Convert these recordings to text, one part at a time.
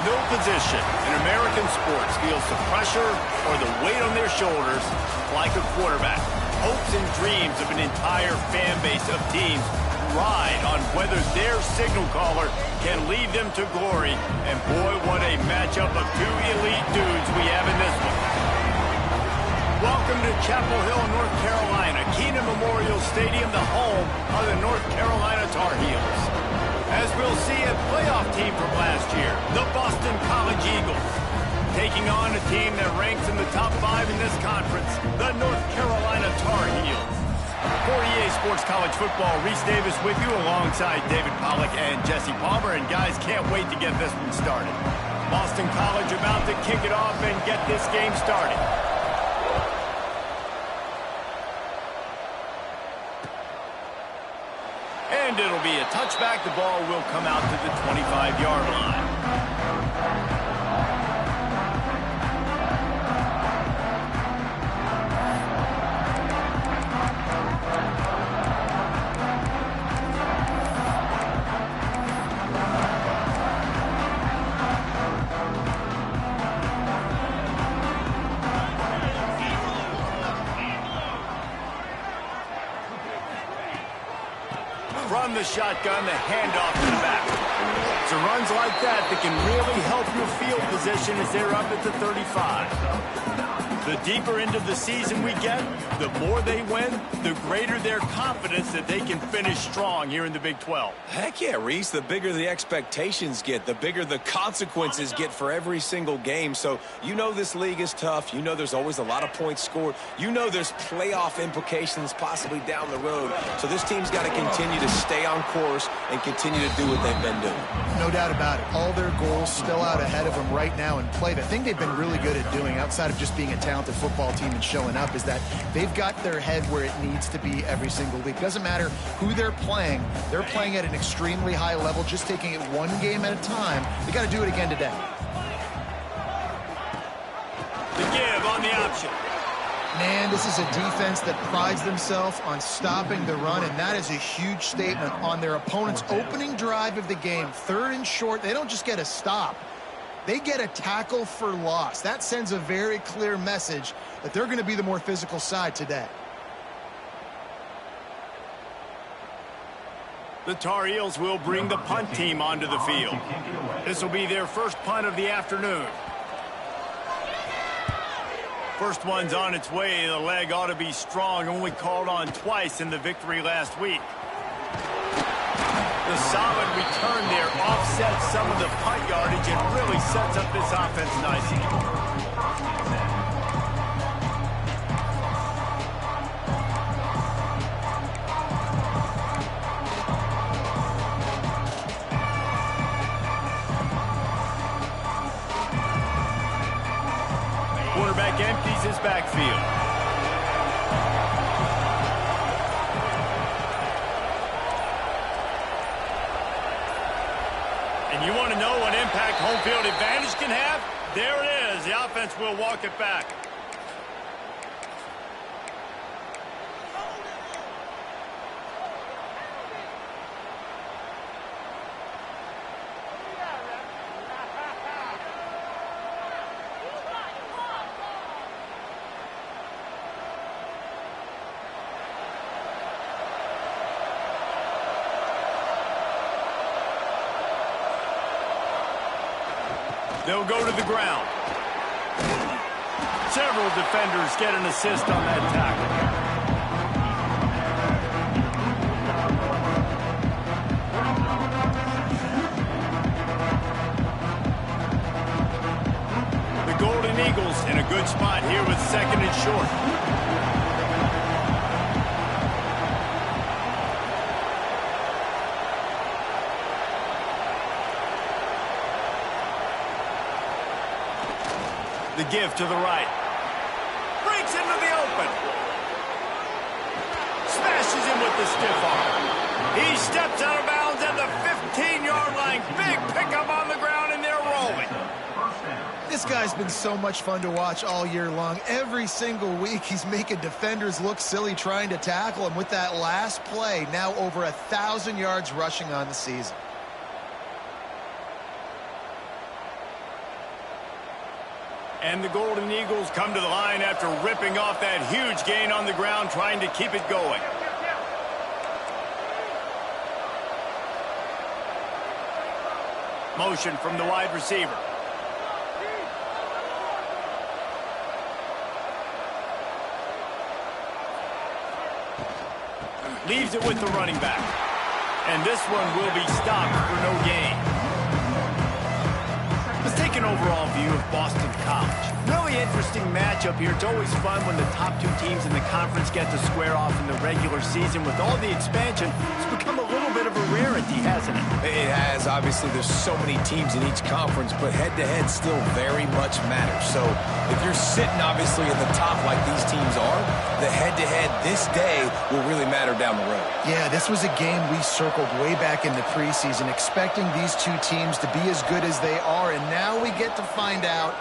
No position in American sports feels the pressure or the weight on their shoulders like a quarterback. Hopes and dreams of an entire fan base of teams ride on whether their signal caller can lead them to glory. And boy, what a matchup of two elite dudes we have in this one. Welcome to Chapel Hill, North Carolina, Kenan Memorial Stadium, the home of the North Carolina Tar Heels. As we'll see, a playoff team from last year, the Boston College Eagles, taking on a team that ranks in the top 5 in this conference, the North Carolina Tar Heels. For EA Sports College Football, Reese Davis with you alongside David Pollack and Jesse Palmer. And guys, can't wait to get this one started. Boston College about to kick it off and get this game started. And it'll be a touchback. The ball will come out to the 25-yard line. From the shotgun, the handoff to the back. So runs like that can really help your field position as they're up at the 35. The deeper into the season we get, the more they win, the greater their confidence that they can finish strong here in the Big 12. Heck yeah, Reese. The bigger the expectations get, the bigger the consequences get for every single game. So you know this league is tough. You know there's always a lot of points scored. You know there's playoff implications possibly down the road. So this team's got to continue to stay on course and continue to do what they've been doing. No doubt about it. All their goals still out ahead of them right now in play. The thing they've been really good at doing, outside of just being a talented football team and showing up, is that they've got their head where it needs to be every single week. Doesn't matter who they're playing at an extremely high level, just taking it one game at a time. They got to do it again today. The give on the option. Man, this is a defense that prides themselves on stopping the run, and that is a huge statement on their opponent's opening drive of the game. 3rd and short, they don't just get a stop. They get a tackle for loss. That sends a very clear message that they're going to be the more physical side today. The Tar Heels will bring the punt team onto the field. This will be their first punt of the afternoon. First one's on its way. The leg ought to be strong. Only called on twice in the victory last week. The solid return there offsets some of the punt yardage and really sets up this offense nicely. Quarterback empties his backfield. And you want to know what impact home field advantage can have? There it is. The offense will walk it back. They'll go to the ground. Several defenders get an assist on that tackle. The Golden Eagles in a good spot here with 2nd and short. The give to the right. Breaks into the open. Smashes him with the stiff arm. He steps out of bounds at the 15-yard line. Big pickup on the ground, and they're rolling. This guy's been so much fun to watch all year long. Every single week, he's making defenders look silly trying to tackle him. With that last play, now over 1,000 yards rushing on the season. And the Golden Eagles come to the line after ripping off that huge gain on the ground, trying to keep it going. Motion from the wide receiver. Leaves it with the running back. And this one will be stopped for no gain. Let's take an overall view of Boston College. Really interesting matchup here. It's always fun when the top two teams in the conference get to square off in the regular season. With all the expansion, it's become a little bit of a rarity, hasn't it? It has. Obviously, there's so many teams in each conference, but head-to-head still very much matters. So if you're sitting, obviously, at the top like these teams are, the head-to-head this day will really matter down the road. Yeah, this was a game we circled way back in the preseason, expecting these two teams to be as good as they are, and now we get to find out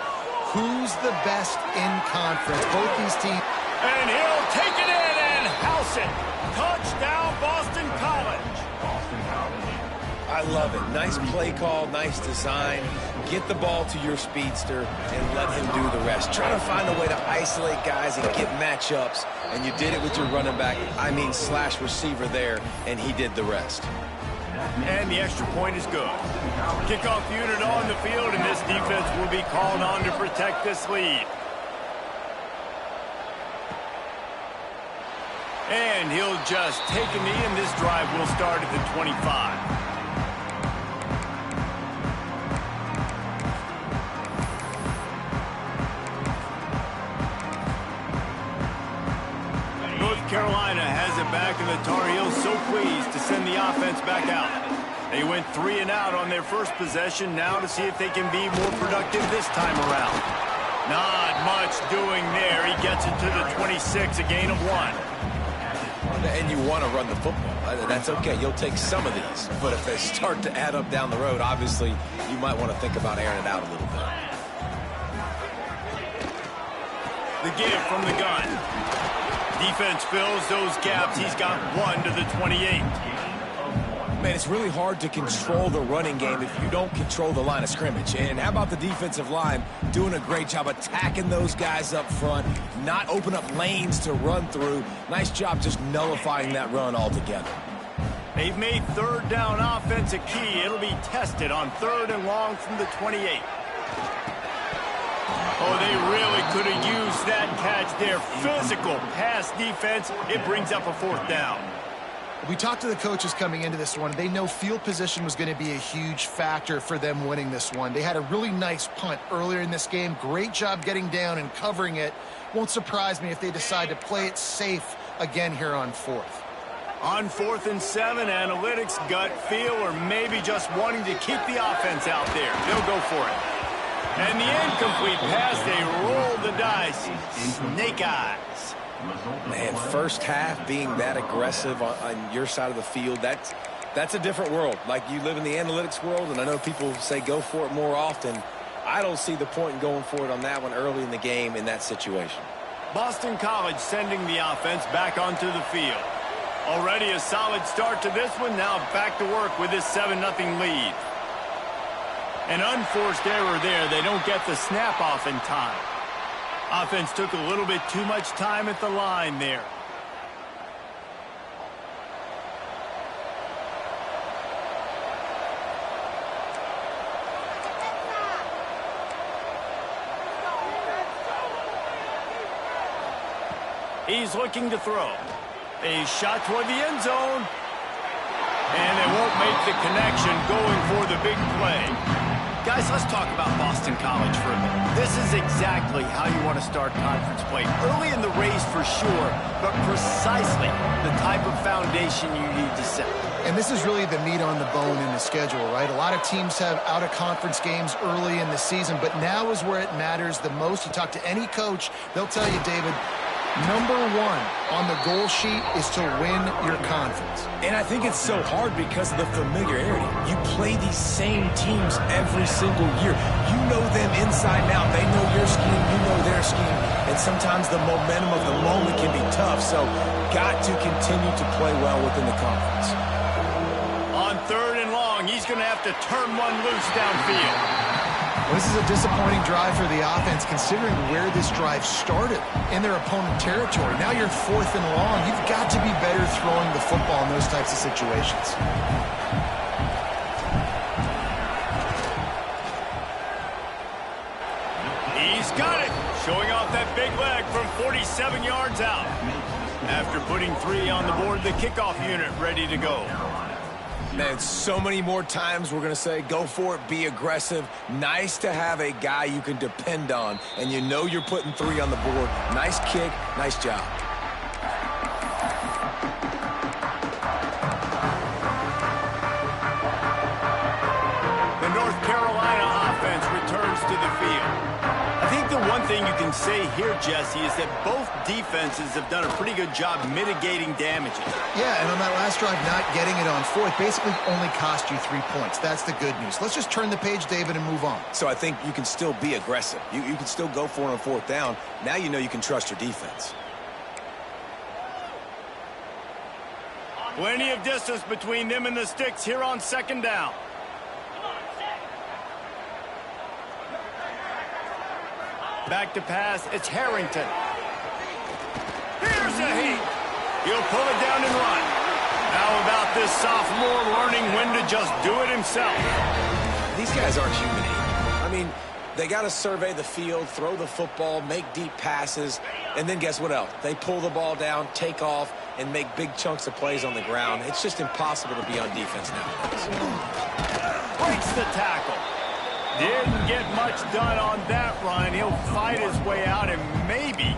who's the best in conference. Both these teams. And he'll take it in and house it. Touchdown, Boston College. I love it. Nice play call, nice design. Get the ball to your speedster and let him do the rest. Try to find a way to isolate guys and get matchups, and you did it with your running back, slash receiver there, and he did the rest. And the extra point is good. Kickoff unit on the field, and this defense will be called on to protect this lead. And he'll just take a knee, and this drive will start at the 25. Carolina has it back, and the Tar Heels so pleased to send the offense back out. They went 3 and out on their first possession, now to see if they can be more productive this time around. Not much doing there. He gets it to the 26, a gain of 1. And you want to run the football. That's okay. You'll take some of these. But if they start to add up down the road, obviously, you might want to think about airing it out a little bit. The give from the gun. Defense fills those gaps. He's got 1 to the 28. Man, it's really hard to control the running game if you don't control the line of scrimmage. And how about the defensive line doing a great job attacking those guys up front, not open up lanes to run through. Nice job just nullifying that run altogether. They've made third down offense a key. It'll be tested on 3rd and long from the 28. Oh, they really could have used that catch there. Physical pass defense. It brings up a 4th down. We talked to the coaches coming into this one. They know field position was going to be a huge factor for them winning this one. They had a really nice punt earlier in this game. Great job getting down and covering it. Won't surprise me if they decide to play it safe again here on 4th. On 4th and 7, analytics, gut feel, or maybe just wanting to keep the offense out there. They'll go for it. And the incomplete pass, they roll the dice. Snake eyes. Man, first half being that aggressive on your side of the field, that's a different world. Like, you live in the analytics world, and I know people say go for it more often. I don't see the point in going for it on that one early in the game in that situation. Boston College sending the offense back onto the field. Already a solid start to this one. Now back to work with this 7-0 lead. An unforced error there. They don't get the snap off in time. Offense took a little bit too much time at the line there. He's looking to throw. A shot toward the end zone. And they won't make the connection, going for the big play. Guys, let's talk about Boston College for a minute. This is exactly how you want to start conference play. Early in the race for sure, but precisely the type of foundation you need to set. And this is really the meat on the bone in the schedule, right? A lot of teams have out-of-conference games early in the season, but now is where it matters the most. You talk to any coach, they'll tell you, David, number 1 on the goal sheet is to win your conference. And I think it's so hard because of the familiarity. You play these same teams every single year. You know them inside and out. They know your scheme, you know their scheme. And sometimes the momentum of the moment can be tough. So got to continue to play well within the conference. On 3rd and long, he's going to have to turn one loose downfield. This is a disappointing drive for the offense, considering where this drive started in their opponent territory. Now you're 4th and long. You've got to be better throwing the football in those types of situations. He's got it, showing off that big leg from 47 yards out. After putting 3 on the board, the kickoff unit ready to go. Man, so many more times we're going to say, go for it, be aggressive. Nice to have a guy you can depend on, and you know you're putting 3 on the board. Nice kick, nice job. The North Carolina offense returns to the field. I think the one thing you can say here, Jesse, is that both defenses have done a pretty good job mitigating damages. Yeah, and on that last drive, not getting it on 4th basically only cost you 3 points. That's the good news. Let's just turn the page, David, and move on. So I think you can still be aggressive. You can still go for it on 4th down. Now you know you can trust your defense. Plenty of distance between them and the sticks here on 2nd down. Back to pass, it's Harrington. Here's a heat. He'll pull it down and run. How about this sophomore learning when to just do it himself? These guys aren't human. I mean, they got to survey the field, throw the football, make deep passes, and then guess what else? They pull the ball down, take off, and make big chunks of plays on the ground. It's just impossible to be on defense nowadays. Breaks the tackle. Didn't get much done on that run. He'll fight his way out and maybe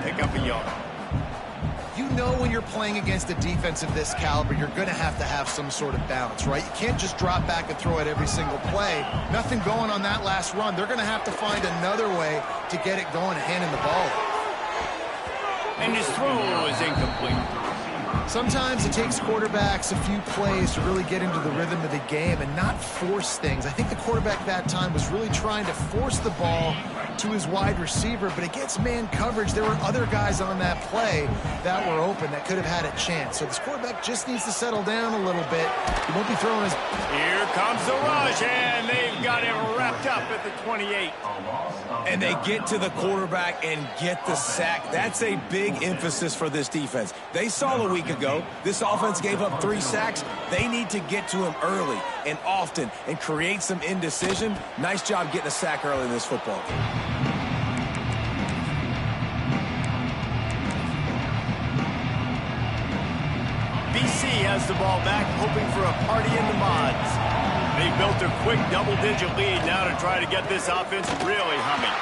pick up a yard. You know when you're playing against a defense of this caliber, you're going to have some sort of balance, right? You can't just drop back and throw it every single play. Nothing going on that last run. They're going to have to find another way to get it going, handing the ball off. And his throw is incomplete. Sometimes it takes quarterbacks a few plays to really get into the rhythm of the game and not force things. I think the quarterback that time was really trying to force the ball to his wide receiver, but against man coverage, there were other guys on that play that were open that could have had a chance. So this quarterback just needs to settle down a little bit. He won't be throwing his... Here comes the rush, and they've got him wrapped up at the 28. And they get to the quarterback and get the sack. That's a big emphasis for this defense. They saw a week ago, this offense gave up 3 sacks. They need to get to him early and often and create some indecision. Nice job getting a sack early in this football game. BC has the ball back, hoping for a party in the mods. They built a quick double-digit lead now to try to get this offense really humming.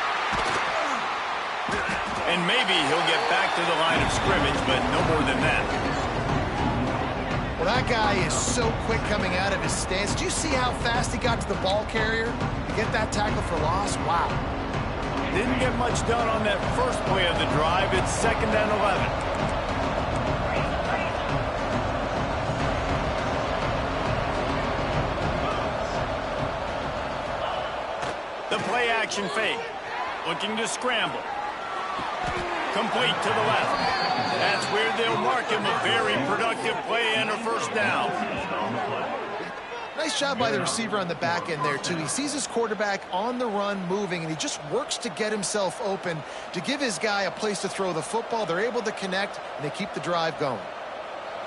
And maybe he'll get back to the line of scrimmage, but no more than that. Well, that guy is so quick coming out of his stance. Do you see how fast he got to the ball carrier to get that tackle for loss? Wow. Didn't get much done on that first play of the drive. It's 2nd and 11. The play-action fake. Looking to scramble. Complete to the left. That's where they'll mark him a very productive play and a 1st down. Nice job by the receiver on the back end there, too. He sees his quarterback on the run moving, and he just works to get himself open to give his guy a place to throw the football. They're able to connect, and they keep the drive going.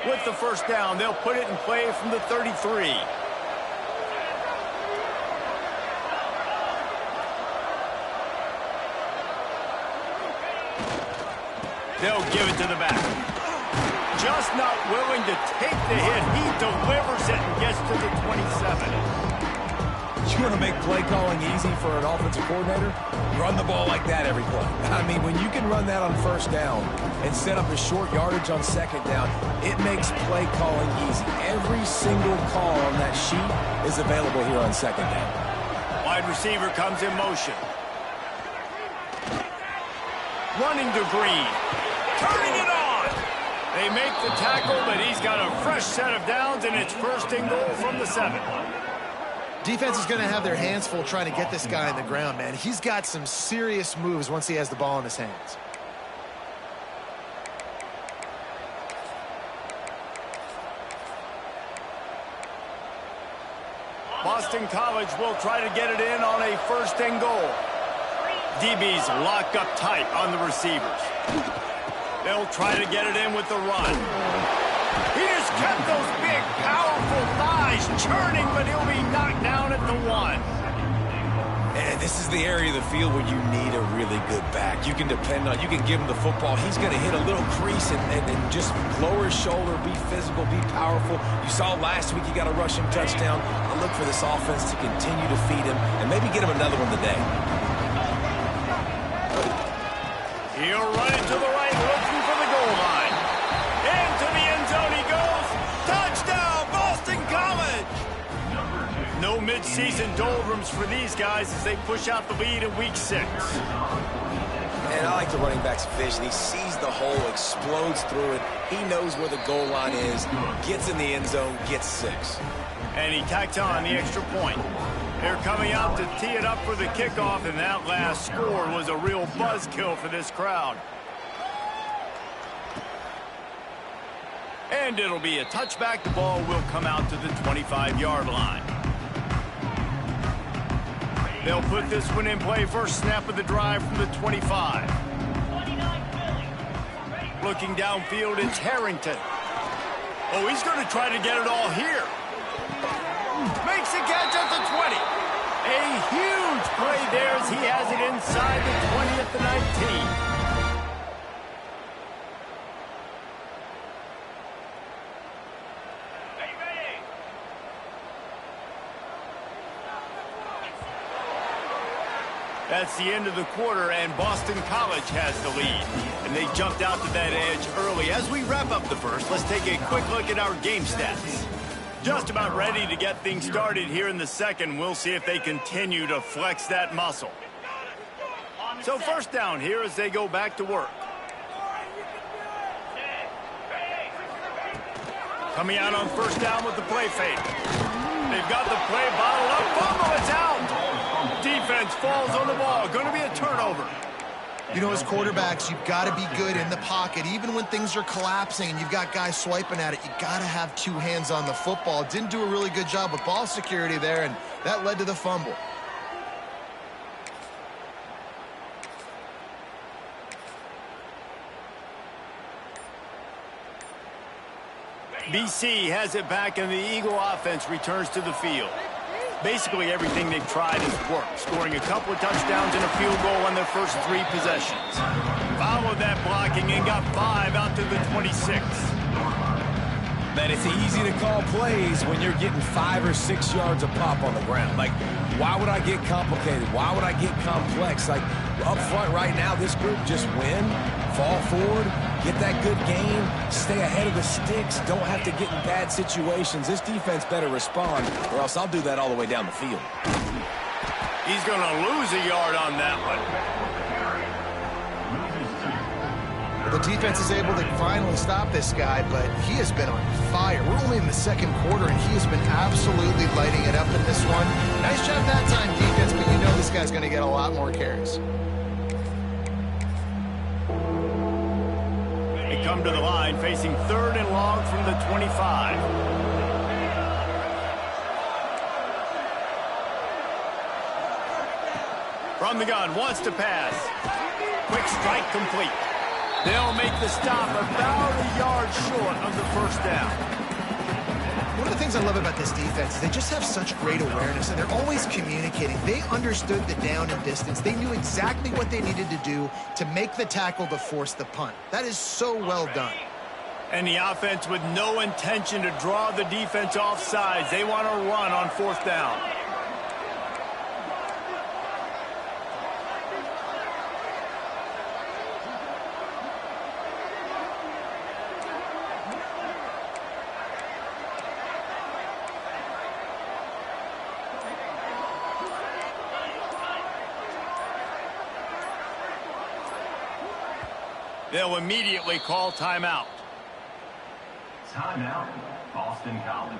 With the 1st down, they'll put it in play from the 33. They'll give it to the back. Just not willing to take the hit. He delivers it and gets to the 27. You want to make play calling easy for an offensive coordinator? Run the ball like that every play. I mean, when you can run that on 1st down and set up a short yardage on 2nd down, it makes play calling easy. Every single call on that sheet is available here on 2nd down. Wide receiver comes in motion. Running to Green. Turning it on. They make the tackle, but he's got a fresh set of downs, and it's 1st and goal from the 7. Defense is going to have their hands full trying to get this guy on the ground, man. He's got some serious moves once he has the ball in his hands. Boston Boston College will try to get it in on a 1st and goal. DB's locked up tight on the receivers. They'll try to get it in with the run. He just kept those big, powerful thighs churning, but he'll be knocked down at the 1. And this is the area of the field where you need a really good back. You can depend on, you can give him the football. He's going to hit a little crease and just lower his shoulder, be physical, be powerful. You saw last week he got a rushing touchdown. I look for this offense to continue to feed him and maybe get him another one today. He'll run it to the right, looking for the goal line. Into the end zone he goes. Touchdown, Boston College! No midseason doldrums for these guys as they push out the lead in week 6. And I like the running back's vision. He sees the hole, explodes through it. He knows where the goal line is, gets in the end zone, gets 6. And he tacked on the extra point. They're coming out to tee it up for the kickoff, and that last score was a real buzzkill for this crowd. And it'll be a touchback. The ball will come out to the 25-yard line. They'll put this one in play. First snap of the drive from the 25. Looking downfield, it's Harrington. Oh, he's going to try to get it all here. Makes a catch at the 20. A huge play there as he has it inside the 20 at the 19. That's the end of the quarter, and Boston College has the lead. And they jumped out to that edge early. As we wrap up the first, let's take a quick look at our game stats. Just about ready to get things started here in the second. We'll see if they continue to flex that muscle. So first down here as they go back to work. Coming out on first down with the play fake. They've got the play bottled up. Fumble, it's out. Defense falls on the ball. Going to be a turnover. You know, as quarterbacks, you've got to be good in the pocket. Even when things are collapsing and you've got guys swiping at it, you got to have 2 hands on the football. Didn't do a really good job with ball security there, and that led to the fumble. BC has it back, and the Eagle offense returns to the field. Basically everything they've tried has worked, scoring a couple of touchdowns and a field goal on their first 3 possessions. Followed that blocking and got 5 out to the 26. Man, it's easy to call plays when you're getting 5 or 6 yards a pop on the ground. Like, why would I get complicated? Why would I get complex? Like, up front right now, this group just win, fall forward, get that good game, stay ahead of the sticks, don't have to get in bad situations. This defense better respond, or else I'll do that all the way down the field. He's going to lose a yard on that one. The defense is able to finally stop this guy, but he has been on fire. We're only in the second quarter, and he has been absolutely lighting it up in this one. Nice job that time, defense, but you know this guy's going to get a lot more carries. They come to the line, facing 3rd and long from the 25. From the gun, wants to pass. Quick strike complete. They'll make the stop about a yard short of the first down. One of the things I love about this defense is they just have such great awareness, and they're always communicating. They understood the down and distance. They knew exactly what they needed to do to make the tackle to force the punt. That is so well done. And the offense with no intention to draw the defense off sides. They want to run on 4th down. They'll immediately call timeout. Timeout, Boston College.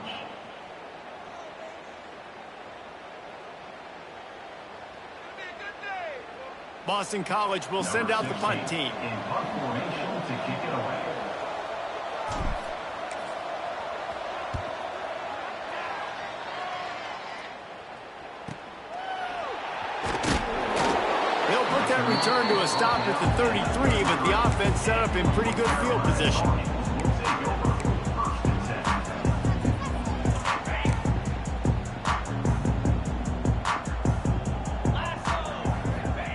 Boston College will send out the punt team. In punt formation to kick it away. They'll put that return to a stop at the 33, but the offense set up in pretty good field position.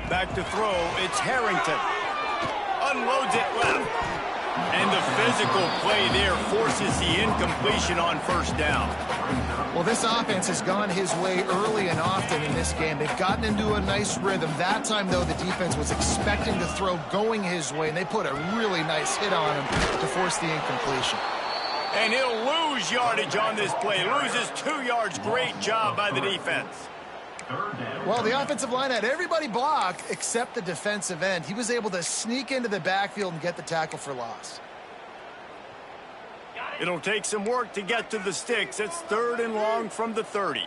Back to throw, it's Harrington. Unloads it left. And the physical play there forces the incompletion on first down. Well, this offense has gone his way early and often in this game. They've gotten into a nice rhythm. That time, though, the defense was expecting the throw going his way, and they put a really nice hit on him to force the incompletion. And he'll lose yardage on this play. Loses 2 yards. Great job by the defense. Well, the offensive line had everybody block except the defensive end. He was able to sneak into the backfield and get the tackle for loss. It'll take some work to get to the sticks. It's 3rd and long from the 30.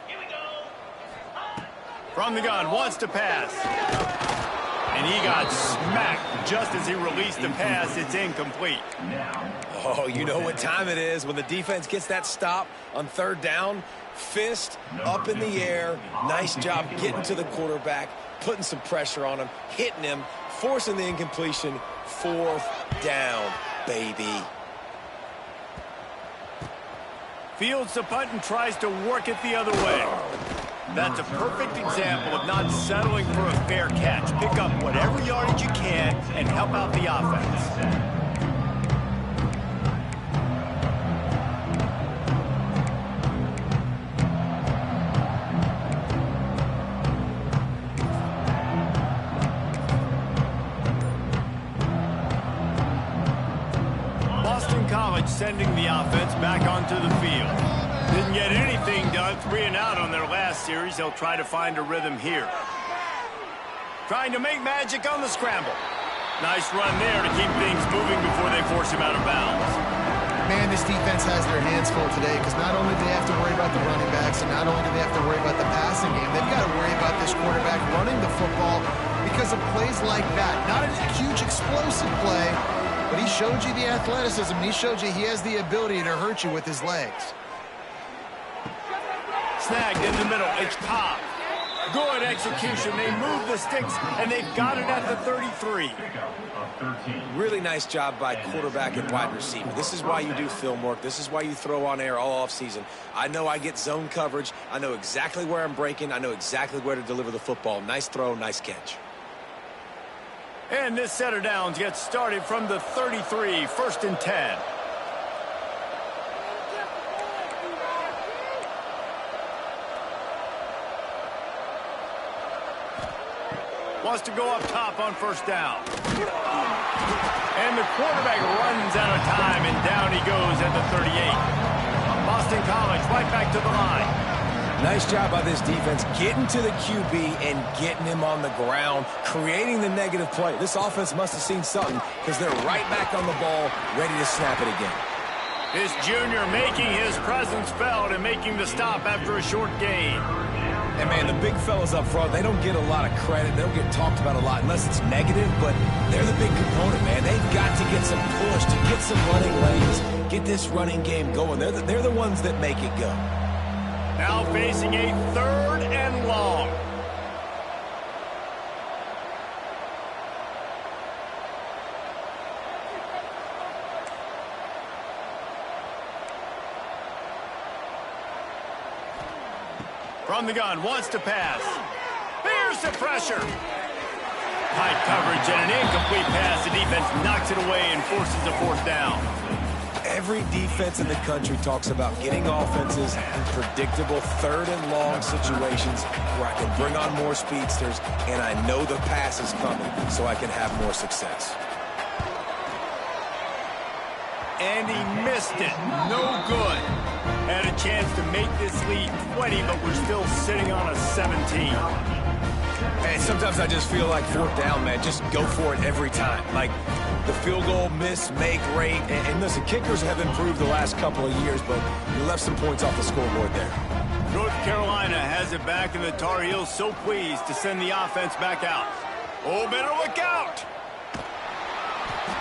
From the gun, wants to pass. And he got smacked just as he released the pass. It's incomplete. Oh, you know what time it is when the defense gets that stop on 3rd down. Fist up in the air. Nice job getting to the quarterback, putting some pressure on him, hitting him, forcing the incompletion. 4th down, baby. Fields the punt and tries to work it the other way. That's a perfect example of not settling for a fair catch. Pick up whatever yardage you can and help out the offense. Boston College sending the offense back onto the field. Didn't get anything done, 3 and out on their last series. They'll try to find a rhythm here. Trying to make magic on the scramble. Nice run there to keep things moving before they force him out of bounds. Man, this defense has their hands full today because not only do they have to worry about the running backs and not only do they have to worry about the passing game, they've got to worry about this quarterback running the football because of plays like that. Not a huge explosive play, but he showed you the athleticism. He showed you he has the ability to hurt you with his legs. Snagged in the middle. It's Cobb. Good execution. They move the sticks, and they've got it at the 33. Really nice job by quarterback and wide receiver. This is why you do film work. This is why you throw on air all offseason. I know I get zone coverage. I know exactly where I'm breaking. I know exactly where to deliver the football. Nice throw, nice catch. And this set of downs gets started from the 33, 1st and 10. Wants to go up top on 1st down. And the quarterback runs out of time, and down he goes at the 38. Boston College right back to the line. Nice job by this defense getting to the QB and getting him on the ground, creating the negative play. This offense must have seen something because they're right back on the ball, ready to snap it again. This junior making his presence felt and making the stop after a short gain. And, man, the big fellas up front, they don't get a lot of credit. They don't get talked about a lot unless it's negative, but they're the big component, man. They've got to get some push, to get some running lanes, get this running game going. They're the ones that make it go. Now facing a 3rd and long. From the gun, wants to pass. Here's the pressure. High coverage and an incomplete pass. The defense knocks it away and forces a 4th down. Every defense in the country talks about getting offenses in predictable 3rd and long situations where I can bring on more speedsters and I know the pass is coming so I can have more success. And he missed it. No good. Had a chance to make this lead 20, but we're still sitting on a 17. And sometimes I just feel like 4th down, man. Just go for it every time. Like the field goal miss, make rate. And listen, kickers have improved the last couple of years, but you left some points off the scoreboard there. North Carolina has it back, and the Tar Heels so pleased to send the offense back out. Oh, better look out.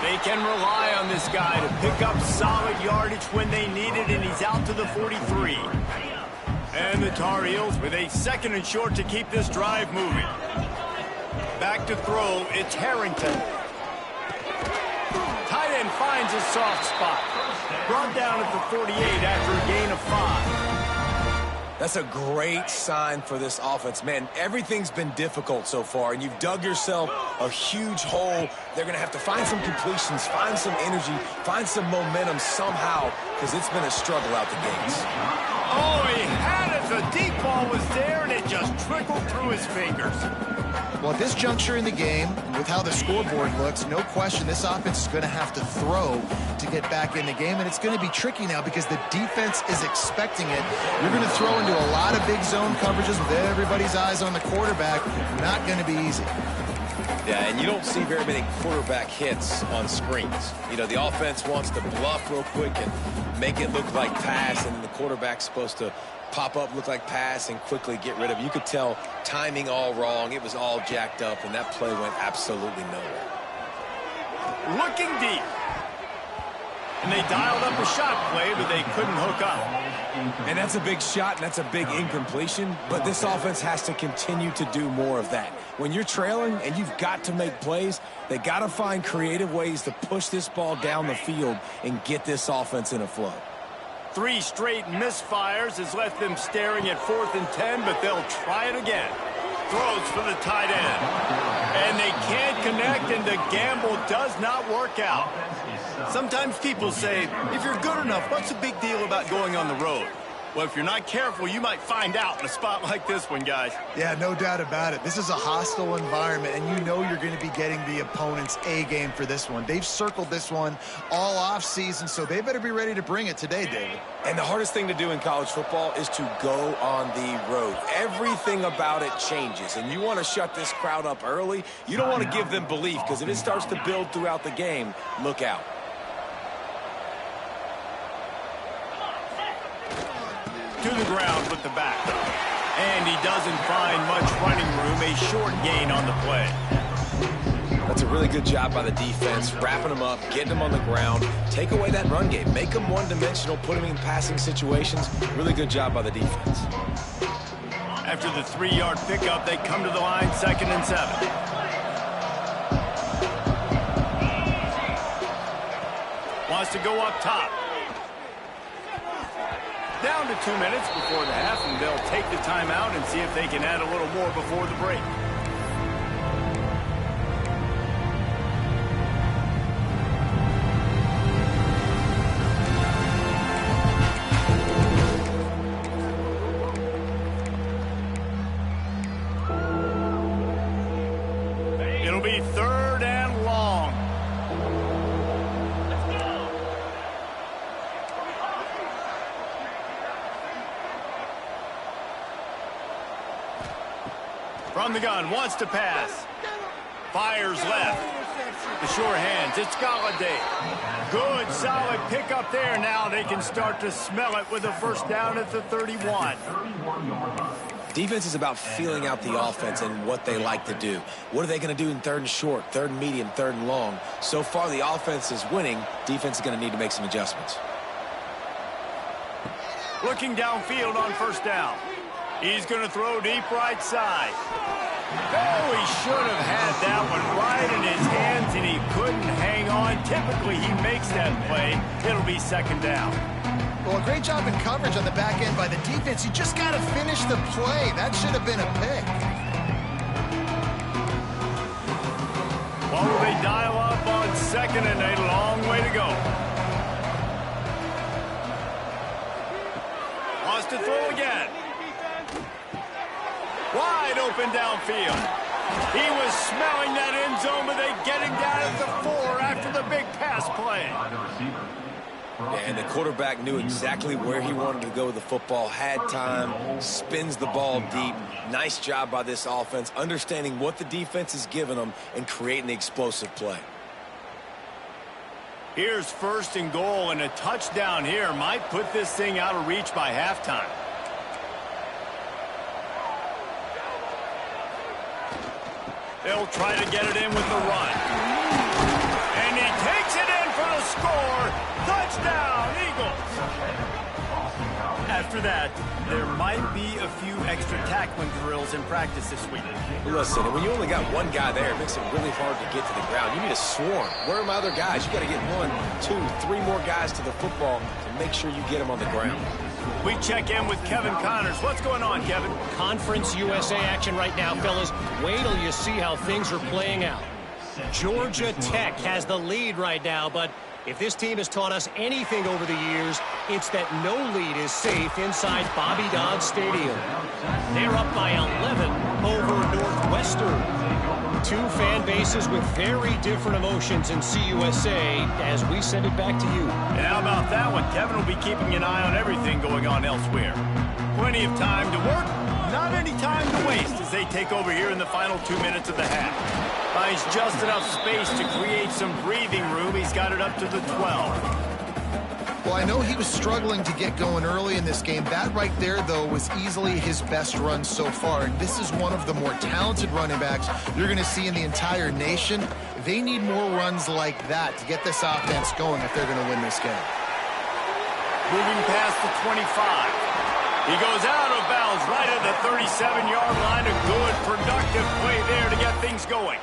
They can rely on this guy to pick up solid yardage when they need it, and he's out to the 43. And the Tar Heels with a 2nd and short to keep this drive moving. Back to throw, it's Harrington. Tight end finds his soft spot. Brought down at the 48 after a gain of 5. That's a great sign for this offense. Man, everything's been difficult so far, and you've dug yourself a huge hole. They're going to have to find some completions, find some energy, find some momentum somehow, because it's been a struggle out the gates. Oh, he had it. The deep ball was there, and it just trickled through his fingers. Well, at this juncture in the game, with how the scoreboard looks, no question this offense is going to have to throw to get back in the game, and it's going to be tricky now because the defense is expecting it. You're going to throw into a lot of big zone coverages with everybody's eyes on the quarterback. Not going to be easy. Yeah, and you don't see very many quarterback hits on screens. You know, the offense wants to bluff real quick and make it look like pass, and the quarterback's supposed to pop up, look like pass, and quickly get rid of it. You could tell timing all wrong. It was all jacked up, and that play went absolutely nowhere. Looking deep. And they dialed up a shot play, but they couldn't hook up. And that's a big shot, and that's a big incompletion, but this offense has to continue to do more of that. When you're trailing and you've got to make plays, they got to find creative ways to push this ball down the field and get this offense in a flow. 3 straight misfires has left them staring at 4th and 10, but they'll try it again. Throws for the tight end. And they can't connect, and the gamble does not work out. Sometimes people say, if you're good enough, what's the big deal about going on the road? Well, if you're not careful, you might find out in a spot like this one, guys. Yeah, no doubt about it. This is a hostile environment, and you know you're going to be getting the opponent's A game for this one. They've circled this one all off season, so they better be ready to bring it today, David. And the hardest thing to do in college football is to go on the road. Everything about it changes, and you want to shut this crowd up early. You don't want to give them belief, because if it starts to build throughout the game, look out. To the ground with the back. And he doesn't find much running room. A short gain on the play. That's a really good job by the defense, wrapping them up, getting them on the ground. Take away that run game. Make them one-dimensional, put them in passing situations. Really good job by the defense. After the 3-yard pickup, they come to the line, 2nd and 7. Wants to go up top. Down to 2 minutes before the half, and they'll take the timeout and see if they can add a little more before the break. It'll be 3rd and long. From the gun, wants to pass. Fires left. The sure hands, it's Galladay. Good, solid pickup there. Now they can start to smell it with a 1st down at the 31. Defense is about feeling out the offense and what they like to do. What are they going to do in 3rd and short, 3rd and medium, 3rd and long? So far, the offense is winning. Defense is going to need to make some adjustments. Looking downfield on 1st down. He's going to throw deep right side. Oh, he should have had that one right in his hands, and he couldn't hang on. Typically, he makes that play. It'll be 2nd down. Well, a great job in coverage on the back end by the defense. You just got to finish the play. That should have been a pick. Well, they dial up on 2nd, and a long way to go. Wants to throw again. Wide open downfield. He was smelling that end zone, but they get him down at the 4 after the big pass play. And the quarterback knew exactly where he wanted to go with the football, had time, spins the ball deep. Nice job by this offense, understanding what the defense is giving them and creating the explosive play. Here's 1st and goal, and a touchdown here might put this thing out of reach by halftime. They'll try to get it in with the run. And he takes it in for the score. Touchdown, Eagles. After that, there might be a few extra tackling drills in practice this week. Listen, when you only got one guy there, it makes it really hard to get to the ground. You need a swarm. Where are my other guys? You got to get 1, 2, 3 more guys to the football to make sure you get them on the ground. We check in with Kevin Connors. What's going on, Kevin? Conference USA action right now, fellas. Wait till you see how things are playing out. Georgia Tech has the lead right now, but if this team has taught us anything over the years, it's that no lead is safe inside Bobby Dodd Stadium. They're up by 11 over Northwestern. 2 fan bases with very different emotions in CUSA as we send it back to you. And how about that one? Kevin will be keeping an eye on everything going on elsewhere. Plenty of time to work, not any time to waste as they take over here in the final 2 minutes of the half. Finds just enough space to create some breathing room. He's got it up to the 12. Well, I know he was struggling to get going early in this game. That right there, though, was easily his best run so far. And this is one of the more talented running backs you're going to see in the entire nation. They need more runs like that to get this offense going if they're going to win this game. Moving past the 25. He goes out of bounds right at the 37-yard line. A good, productive play there to get things going.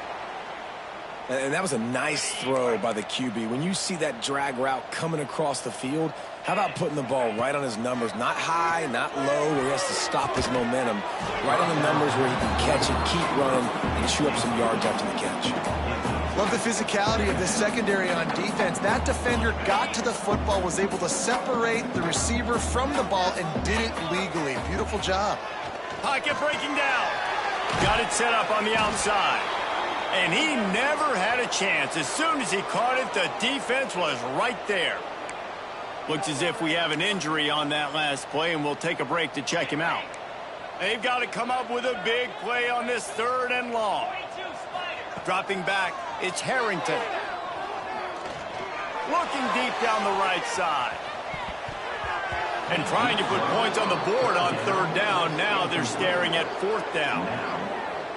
And that was a nice throw by the QB. When you see that drag route coming across the field, how about putting the ball right on his numbers? Not high, not low, where he has to stop his momentum. Right on the numbers where he can catch it, keep running, and chew up some yards after the catch. Love the physicality of this secondary on defense. That defender got to the football, was able to separate the receiver from the ball, and did it legally. Beautiful job. Pocket breaking down. Got it set up on the outside. And he never had a chance. As soon as he caught it, the defense was right there. Looks as if we have an injury on that last play, and we'll take a break to check him out. They've got to come up with a big play on this 3rd and long. Dropping back, it's Harrington. Looking deep down the right side. And trying to put points on the board on 3rd down. Now they're staring at 4th down.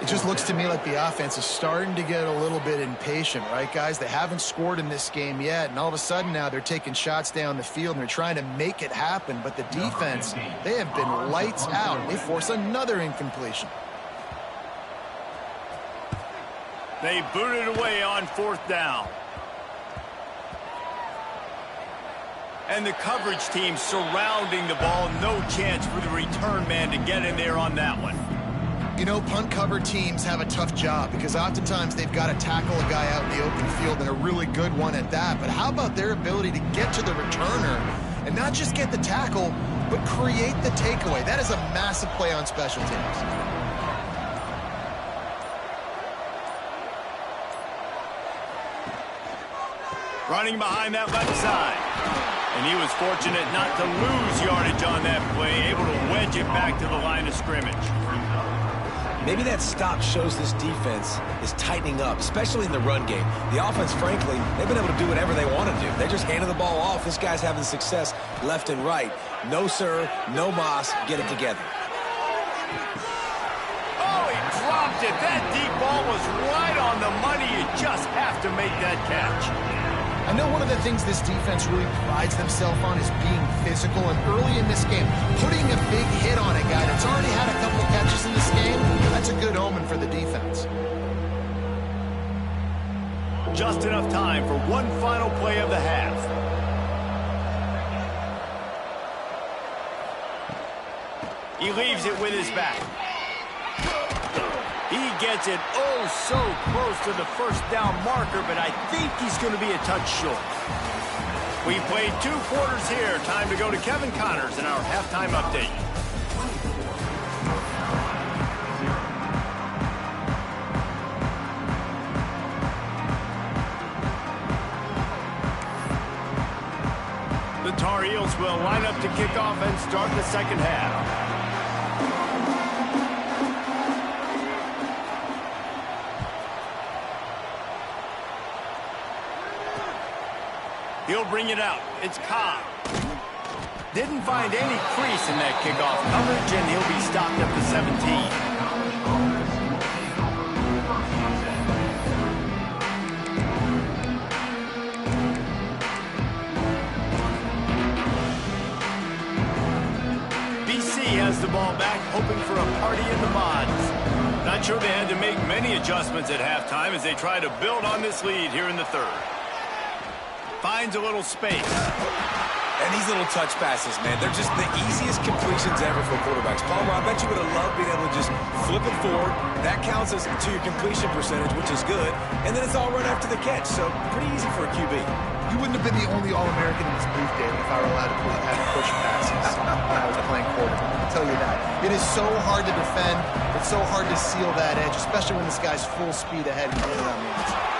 It just looks to me like the offense is starting to get a little bit impatient, right, guys? They haven't scored in this game yet, and all of a sudden now they're taking shots down the field, and they're trying to make it happen. But the defense, they have been lights out. They force another incompletion. They boot it away on 4th down. And the coverage team surrounding the ball. No chance for the return man to get in there on that one. You know, punt cover teams have a tough job because oftentimes they've got to tackle a guy out in the open field, and a really good one at that. But how about their ability to get to the returner and not just get the tackle, but create the takeaway? That is a massive play on special teams. Running behind that left side. And he was fortunate not to lose yardage on that play, able to wedge it back to the line of scrimmage. Maybe that stop shows this defense is tightening up, especially in the run game. The offense, frankly, they've been able to do whatever they want to do. They just handed the ball off. This guy's having success left and right. No, sir, no Moss. Get it together. Oh, he dropped it. That deep ball was right on the money. You just have to make that catch. I know one of the things this defense really prides themselves on is being physical, and early in this game, putting a big hit on a guy that's already had a couple catches in this game, that's a good omen for the defense. Just enough time for one final play of the half. He leaves it with his back. He gets it oh so close to the 1st down marker, but I think he's going to be a touch short. We played 2 quarters here. Time to go to Kevin Connors in our halftime update. The Tar Heels will line up to kick off and start the 2nd half. He'll bring it out. It's Cobb. Didn't find any crease in that kickoff coverage, and he'll be stopped at the 17. ball back, hoping for a party in the mods. Not sure they had to make many adjustments at halftime as they try to build on this lead here in the third. Finds a little space. And these little touch passes, man, they're just the easiest completions ever for quarterbacks. Palmer, I bet you would have loved being able to just flip it forward. That counts as to your completion percentage, which is good. And then it's all run after the catch, so pretty easy for a QB. You wouldn't have been the only All-American in this booth, David, if I were allowed to have push passes when I was playing quarterback. I'll tell you that. It is so hard to defend. It's so hard to seal that edge, especially when this guy's full speed ahead coming around the inside.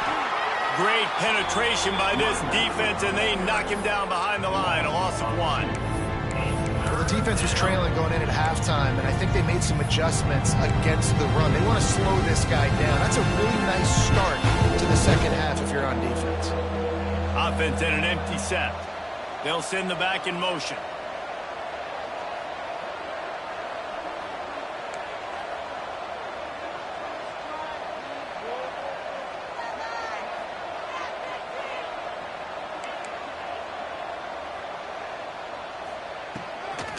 Great penetration by this defense, and they knock him down behind the line. A loss of 1. Well, the defense was trailing going in at halftime, and I think they made some adjustments against the run. They want to slow this guy down. That's a really nice start to the second half if you're on defense. Offense in an empty set. They'll send the back in motion.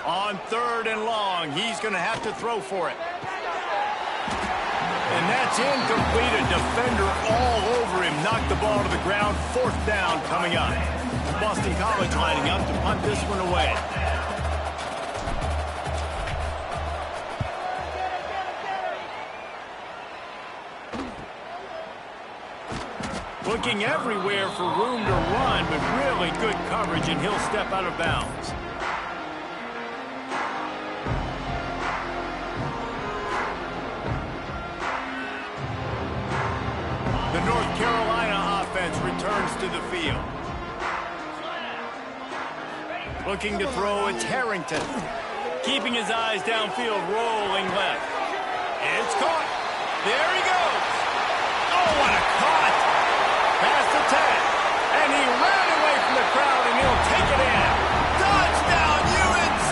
On 3rd and long, he's going to have to throw for it. And that's incomplete. A defender all over him. Knocked the ball to the ground. 4th down coming up. Boston College lining up to punt this one away. Looking everywhere for room to run, but really good coverage, and he'll step out of bounds. The North Carolina offense returns to the field. Looking to throw, it's Harrington. Keeping his eyes downfield, rolling left. It's caught. There he goes. Oh, what a caught. Past the 10. And he ran away from the crowd, and he'll take it in. Touchdown, UNC!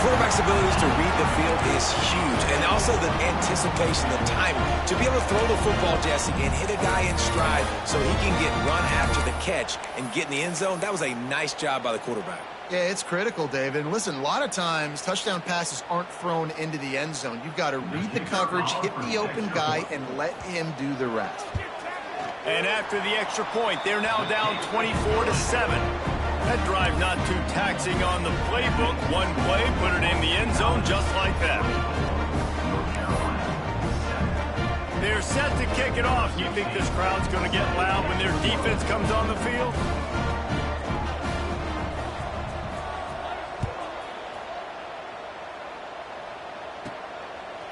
Quarterback's abilities to read the field is huge, and also the anticipation, the timing. To be able to throw the football, Jesse, and hit a guy in stride so he can get run after the catch and get in the end zone, that was a nice job by the quarterback. Yeah, it's critical, David. And listen, a lot of times touchdown passes aren't thrown into the end zone. You've got to read the coverage, hit the open guy, and let him do the rest. And after the extra point, they're now down 24-7. That drive not too taxing on the playbook. One play, put it in the end zone just like that. They're set to kick it off. You think this crowd's going to get loud when their defense comes on the field?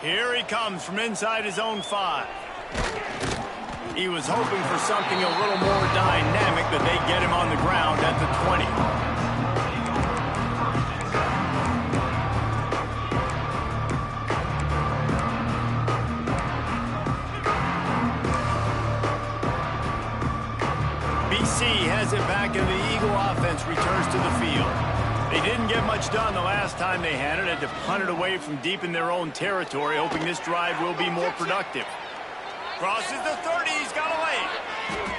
Here he comes from inside his own 5. He was hoping for something a little more dynamic, but they get him on the ground at the 20. BC has it back, and the Eagle offense returns to the field. They didn't get much done the last time they had it. Had to punt it away from deep in their own territory, hoping this drive will be more productive. Crosses the 30, he's got a lane.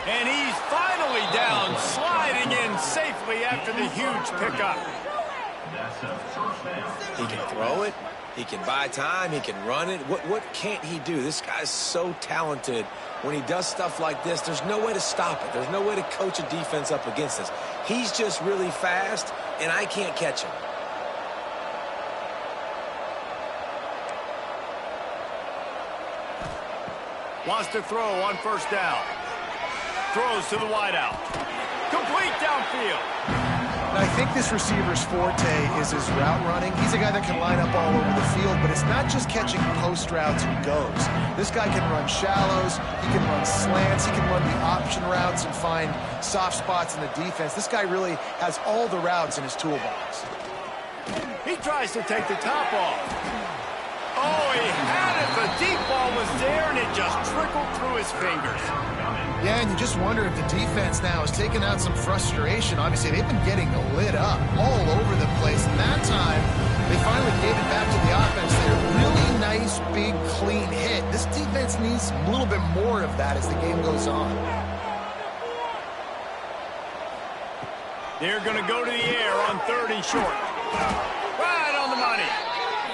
And he's finally down, sliding in safely after the huge pickup. He can throw it. He can buy time. He can run it. What can't he do? This guy's so talented. When he does stuff like this, there's no way to stop it. There's no way to coach a defense up against this. He's just really fast, and I can't catch him. Wants to throw on 1st down. Throws to the wideout. Complete downfield. And I think this receiver's forte is his route running. He's a guy that can line up all over the field, but it's not just catching post routes and goes. This guy can run shallows, he can run slants, he can run the option routes and find soft spots in the defense. This guy really has all the routes in his toolbox. He tries to take the top off. Oh, he had it. The deep ball was there, and it just trickled through his fingers. Yeah, and you just wonder if the defense now is taking out some frustration. Obviously, they've been getting lit up all over the place. And that time, they finally gave it back to the offense there. Really nice, big, clean hit. This defense needs a little bit more of that as the game goes on. They're going to go to the air on 3rd and short. Right on the the money.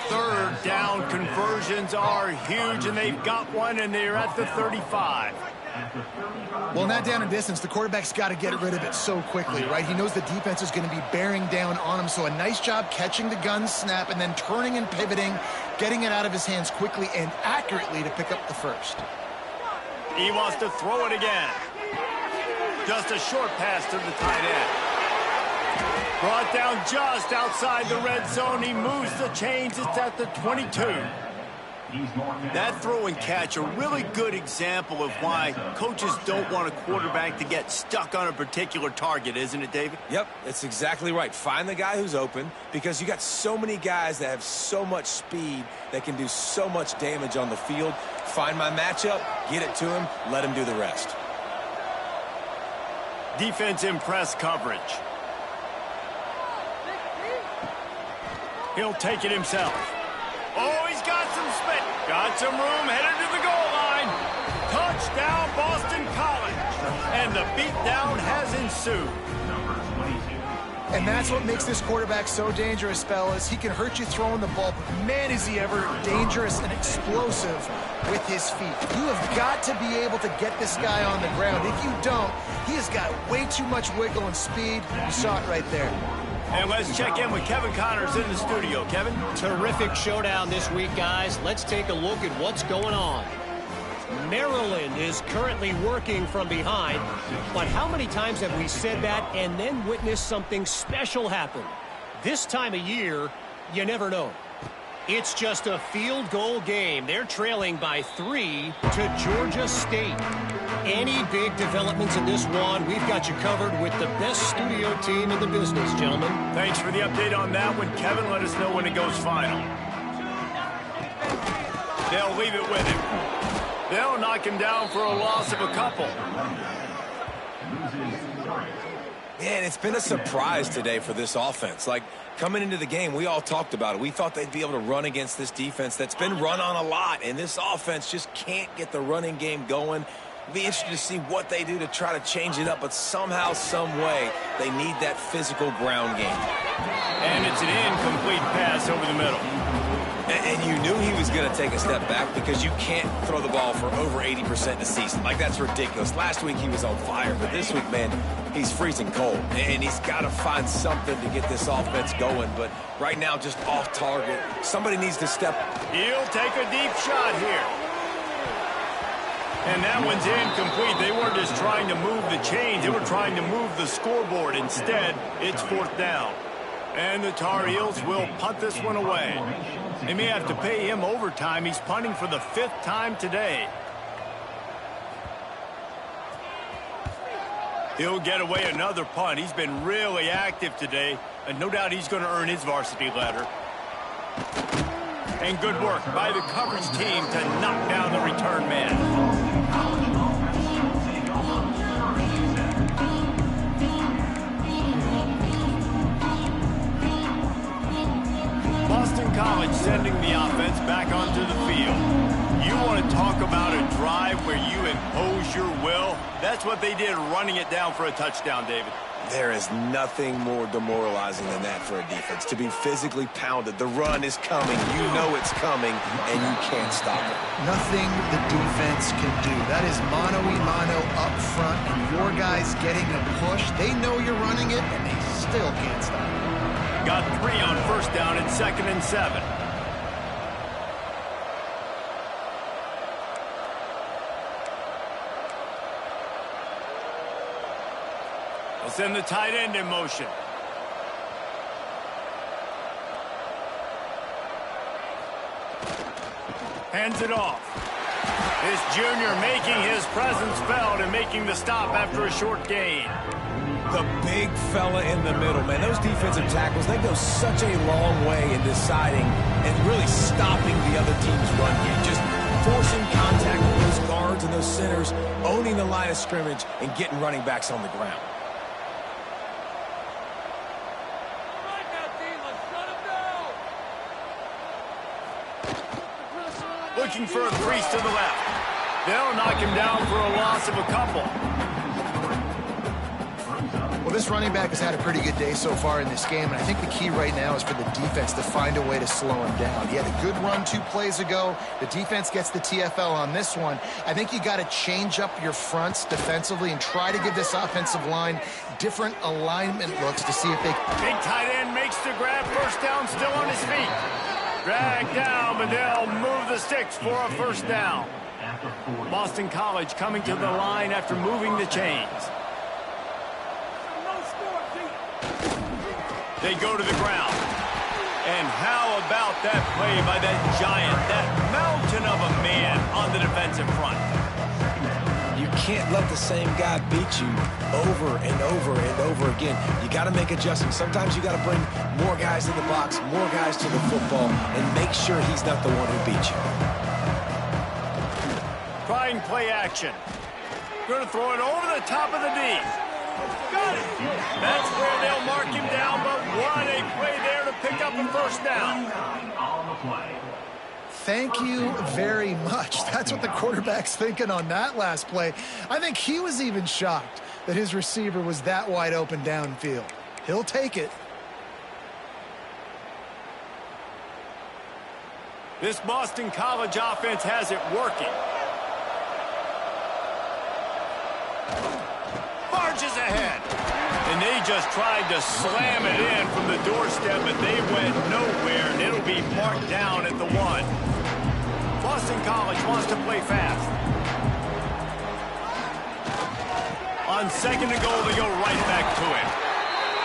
Third down conversions are huge, and they've got one, and they're at the 35. Well, not down in distance. The quarterback's got to get rid of it so quickly, right? He knows the defense is going to be bearing down on him, so a nice job catching the gun snap and then turning and pivoting, getting it out of his hands quickly and accurately to pick up the first. He wants to throw it again. Just a short pass to the tight end. Brought down just outside the red zone. He moves the chains. It's at the 22. That throw and catch, a really good example of why coaches don't want a quarterback to get stuck on a particular target, isn't it, David? Yep, that's exactly right. Find the guy who's open, because you got so many guys that have so much speed that can do so much damage on the field. Find my matchup, get it to him, let him do the rest. Defense in press coverage. He'll take it himself. Oh, he's got some space. Got some room, headed to the goal line. Touchdown, Boston College. And the beatdown has ensued. And that's what makes this quarterback so dangerous, fellas. He can hurt you throwing the ball, but man, is he ever dangerous and explosive with his feet. You have got to be able to get this guy on the ground. If you don't, he has got way too much wiggle and speed. You saw it right there. And let's check in with Kevin Connors in the studio. Kevin? Terrific showdown this week, guys. Let's take a look at what's going on. Maryland is currently working from behind, but how many times have we said that and then witnessed something special happen? This time of year, you never know. It's just a field goal game. They're trailing by 3 to Georgia State. Any big developments in this one, we've got you covered with the best studio team in the business, gentlemen. Thanks for the update on that one, Kevin. Let us know when it goes final. They'll leave it with him. They'll knock him down for a loss of a couple. Man, it's been a surprise today for this offense. Like, coming into the game, we all talked about it. We thought they'd be able to run against this defense that's been run on a lot, and this offense just can't get the running game going. It'll be interesting to see what they do to try to change it up, but somehow, some way, they need that physical ground game. And it's an incomplete pass over the middle. And you knew he was going to take a step back, because you can't throw the ball for over 80% in a season. Like, that's ridiculous. Last week he was on fire, but this week, man, he's freezing cold. And he's got to find something to get this offense going. But right now, just off target. Somebody needs to step. He'll take a deep shot here. And that one's incomplete. They weren't just trying to move the chains. They were trying to move the scoreboard. Instead, it's 4th down. And the Tar Heels will punt this one away. They may have to pay him overtime. He's punting for the 5th time today. He'll get away another punt. He's been really active today, and no doubt he's going to earn his varsity letter. And good work by the coverage team to knock down the return man. Boston College sending the offense back onto the field. You want to talk about a drive where you impose your will? That's what they did, running it down for a touchdown, David. There is nothing more demoralizing than that for a defense, to be physically pounded. The run is coming. You know it's coming, and you can't stop it. Nothing the defense can do. That is mano-a-mano up front, and your guys getting a push. They know you're running it, and they still can't stop it. Got 3 on 1st down and 2nd and 7. They'll send the tight end in motion. Hands it off. This junior making his presence felt and making the stop after a short gain. The big fella in the middle, man. Those defensive tackles, they go such a long way in deciding and really stopping the other team's run game. Just forcing contact with those guards and those centers, owning the line of scrimmage, and getting running backs on the ground. Looking for a crease to the left. They'll knock him down for a loss of a couple. Well, Well, this running back has had a pretty good day so far in this game, and I think the key right now is for the defense to find a way to slow him down. He had a good run 2 plays ago. The defense gets the TFL on this one. I think you got to change up your fronts defensively and try to give this offensive line different alignment looks to see if they... Big tight end makes the grab. First down, still on his feet. Drag down, but they'll move the sticks for a first down. Boston College coming to the line after moving the chains. They go to the ground. And how about that play by that giant, that mountain of a man on the defensive front? You can't let the same guy beat you over and over and over again. You got to make adjustments. Sometimes you got to bring more guys in the box, more guys to the football, and make sure he's not the one who beat you. Trying play action. Going to throw it over the top of the knee. Got it. That's where they'll mark him down, but what a play there to pick up a first down. Thank you very much. That's what the quarterback's thinking on that last play. I think he was even shocked that his receiver was that wide open downfield. He'll take it. This Boston College offense has it working. Marches ahead. And they just tried to slam it in from the doorstep, but they went nowhere, and it'll be marked down at the 1. Boston College wants to play fast. On second and goal, they go right back to it.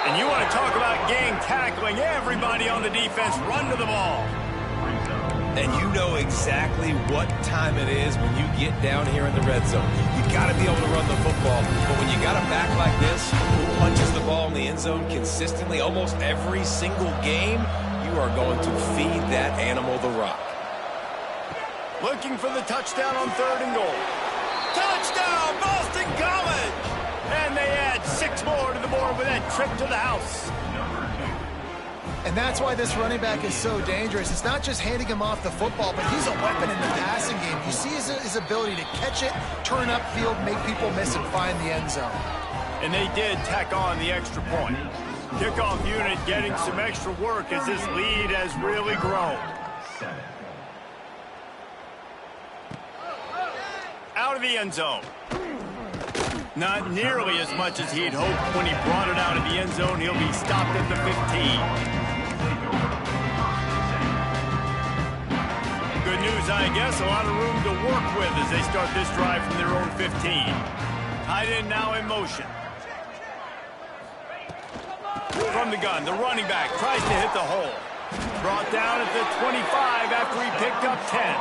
And you want to talk about gang tackling. Everybody on the defense run to the ball. And you know exactly what time it is when you get down here in the red zone. You got to be able to run the football. But when you got a back like this who punches the ball in the end zone consistently almost every single game, you are going to feed that animal the rock. Looking for the touchdown on third and goal. Touchdown, Boston College! And they add 6 more to the board with that trip to the house. And that's why this running back is so dangerous. It's not just handing him off the football, but he's a weapon in the passing game. You see his ability to catch it, turn upfield, make people miss, and find the end zone. And they did tack on the extra point. Kickoff unit getting some extra work as this lead has really grown. Out of the end zone. Not nearly as much as he'd hoped when he brought it out of the end zone. He'll be stopped at the 15. Good news, I guess. A lot of room to work with as they start this drive from their own 15. Tight end now in motion. From the gun, the running back tries to hit the hole. Brought down at the 25 after he picked up 10.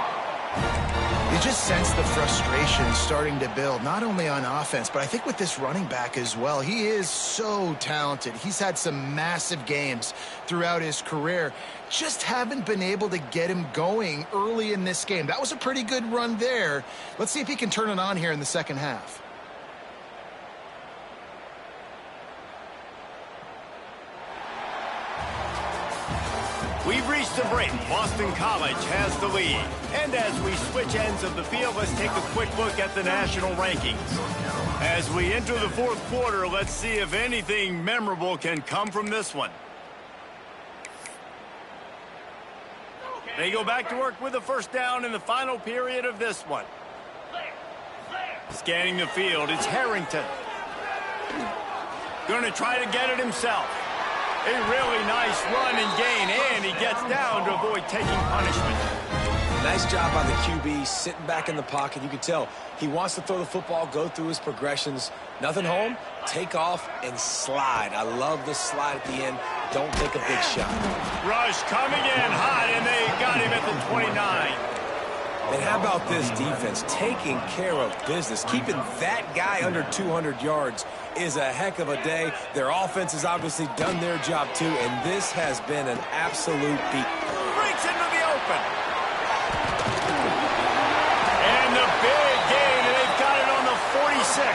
You just sense the frustration starting to build, not only on offense, but I think with this running back as well. He is so talented. He's had some massive games throughout his career. Just haven't been able to get him going early in this game. That was a pretty good run there. Let's see if he can turn it on here in the second half. We've reached the break. Boston College has the lead. And as we switch ends of the field, let's take a quick look at the national rankings. As we enter the fourth quarter, let's see if anything memorable can come from this one. They go back to work with a first down in the final period of this one. Scanning the field, it's Harrington. Going to try to get it himself. A really nice run and gain, and he gets down to avoid taking punishment. Nice job by the QB, sitting back in the pocket. You can tell he wants to throw the football, go through his progressions. Nothing home, take off, and slide. I love the slide at the end. Don't take a big shot. Rush coming in hot, and they got him at the 29. And how about this defense taking care of business? Keeping that guy under 200 yards is a heck of a day. Their offense has obviously done their job too, and this has been an absolute beat. Breaks into the open. And the big gain, and they've got it on the 46.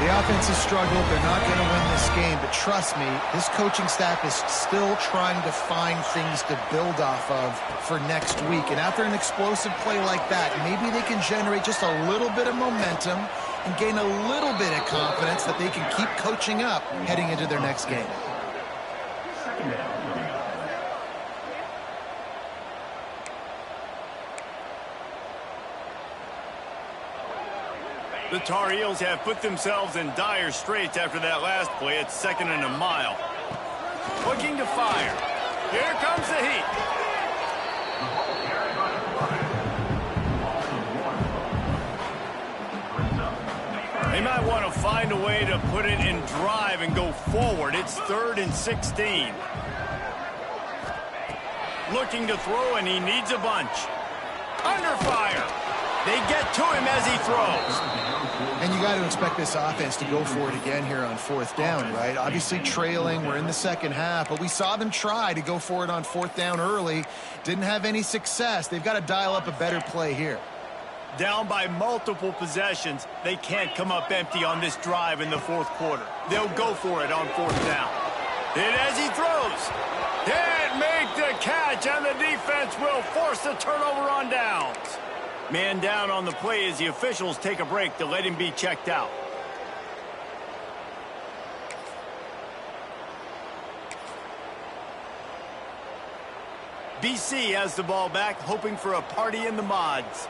The offense has struggled. They're not going to win this game, but trust me, this coaching staff is still trying to find things to build off of for next week. And after an explosive play like that, maybe they can generate just a little bit of momentum and gain a little bit of confidence that they can keep coaching up heading into their next game. The Tar Heels have put themselves in dire straits after that last play. It's 2nd and a mile. Looking to fire. Here comes the heat. They might want to find a way to put it in drive and go forward. It's 3rd and 16. Looking to throw, and he needs a bunch. Under fire. They get to him as he throws. And you got to expect this offense to go for it again here on 4th down, right? Obviously trailing. We're in the second half, but we saw them try to go for it on 4th down early. Didn't have any success. They've got to dial up a better play here. Down by multiple possessions, they can't come up empty on this drive in the 4th quarter. They'll go for it on 4th down. And as he throws, can't make the catch, and the defense will force the turnover on downs. Man down on the play as the officials take a break to let him be checked out. BC has the ball back, hoping for a party in the mods.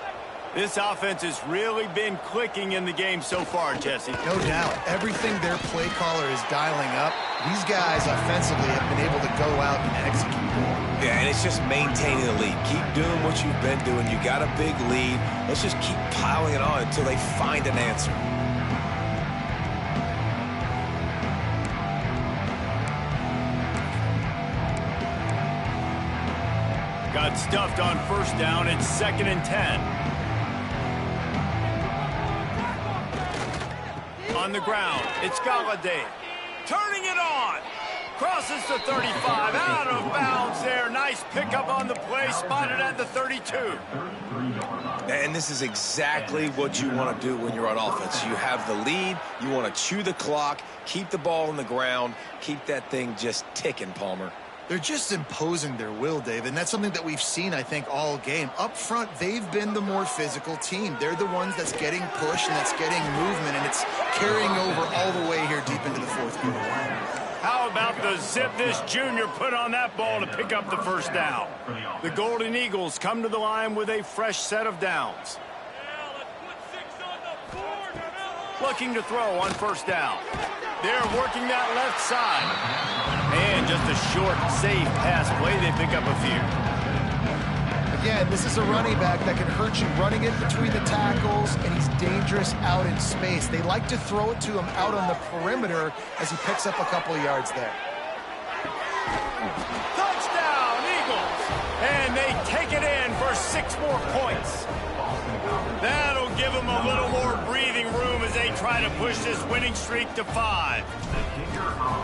This offense has really been clicking in the game so far, Jesse. No doubt. Everything their play caller is dialing up, these guys offensively have been able to go out and execute. Yeah, and it's just maintaining the lead. Keep doing what you've been doing. You got a big lead. Let's just keep piling it on until they find an answer. Got stuffed on 1st down. It's 2nd and 10. On the ground, it's Galladay. Turning it on. Crosses the 35. Out of bounds there. Nice pickup on the play. Spotted at the 32. And this is exactly what you want to do when you're on offense. You have the lead. You want to chew the clock. Keep the ball on the ground. Keep that thing just ticking, Palmer. They're just imposing their will, Dave, and that's something that we've seen, I think, all game. Up front, they've been the more physical team. They're the ones that's getting pushed and that's getting movement, and it's carrying over all the way here deep into the 4th quarter. How about the zip this junior put on that ball to pick up the 1st down? The Golden Eagles come to the line with a fresh set of downs. Looking to throw on 1st down. They're working that left side. And just a short, safe pass play. They pick up a few. Again, this is a running back that can hurt you running it between the tackles, and he's dangerous out in space. They like to throw it to him out on the perimeter as he picks up a couple of yards there. Touchdown, Eagles! And they take it in for 6 more points. That'll give them a little more breathing room as they try to push this winning streak to 5.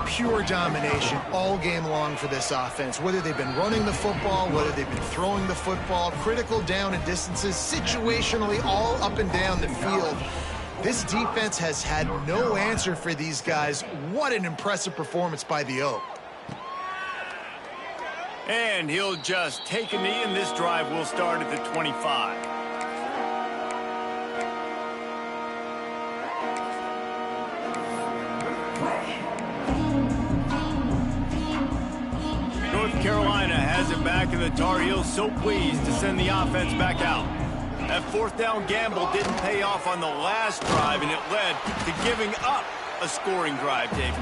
Pure domination all game long for this offense. Whether they've been running the football, whether they've been throwing the football, critical down and distances, situationally all up and down the field. This defense has had no answer for these guys. What an impressive performance by the O. And he'll just take a knee, and this drive will start at the 25. North Carolina has it back, and the Tar Heels so pleased to send the offense back out. That 4th down gamble didn't pay off on the last drive, and it led to giving up a scoring drive, Dave.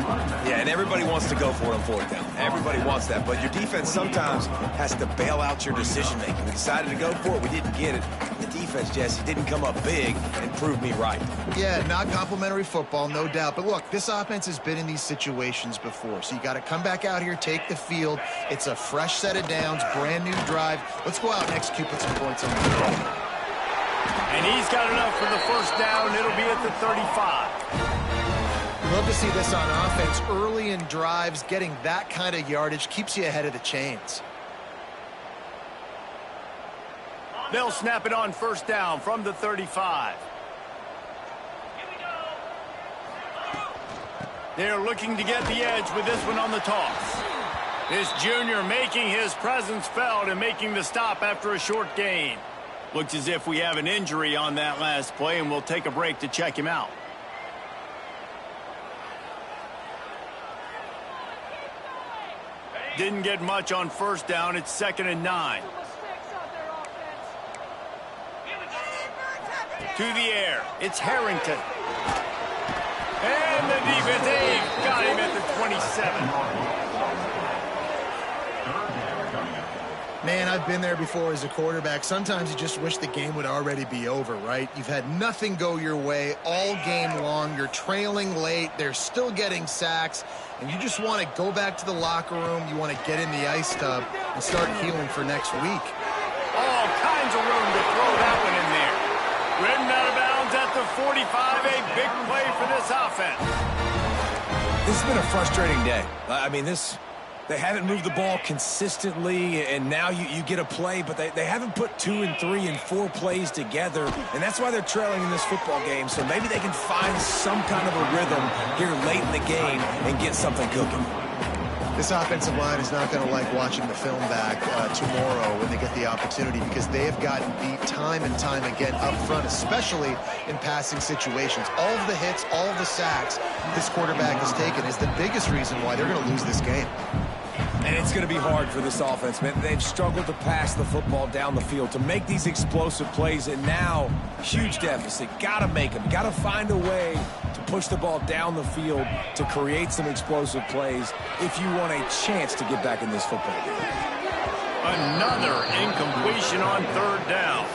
Yeah, and everybody wants to go for it on 4th down. Everybody wants that, but your defense sometimes has to bail out your decision-making. We decided to go for it. We didn't get it. The defense, Jesse, didn't come up big and prove me right. Yeah, not complimentary football, no doubt. But look, this offense has been in these situations before, so you got to come back out here, take the field. It's a fresh set of downs, brand new drive. Let's go out and execute, put some points on the board. And he's got enough for the 1st down. It'll be at the 35. Love to see this on offense. Early in drives, getting that kind of yardage keeps you ahead of the chains. They'll snap it on 1st down from the 35. They're looking to get the edge with this one on the toss. This junior making his presence felt and making the stop after a short gain. Looks as if we have an injury on that last play, and we'll take a break to check him out. Didn't get much on first down. It's 2nd and 9. To the air. It's Harrington. And the defense, they've got him at the 27. Man, I've been there before as a quarterback. Sometimes you just wish the game would already be over, right? You've had nothing go your way all game long. You're trailing late. They're still getting sacks. And you just want to go back to the locker room. You want to get in the ice tub and start healing for next week. All kinds of room to throw that one in there. Ridden out of bounds at the 45. A big play for this offense. This has been a frustrating day. I mean, they haven't moved the ball consistently, and now you get a play, but they haven't put 2 and 3 and 4 plays together, and that's why they're trailing in this football game. So maybe they can find some kind of a rhythm here late in the game and get something cooking. This offensive line is not going to like watching the film back tomorrow when they get the opportunity, because they have gotten beat time and time again up front, especially in passing situations. All of the hits, all of the sacks this quarterback has taken is the biggest reason why they're going to lose this game. And it's going to be hard for this offense, man. They've struggled to pass the football down the field, to make these explosive plays, and now, huge deficit. Got to make them. Got to find a way to push the ball down the field to create some explosive plays if you want a chance to get back in this football game. Another incompletion on 3rd down.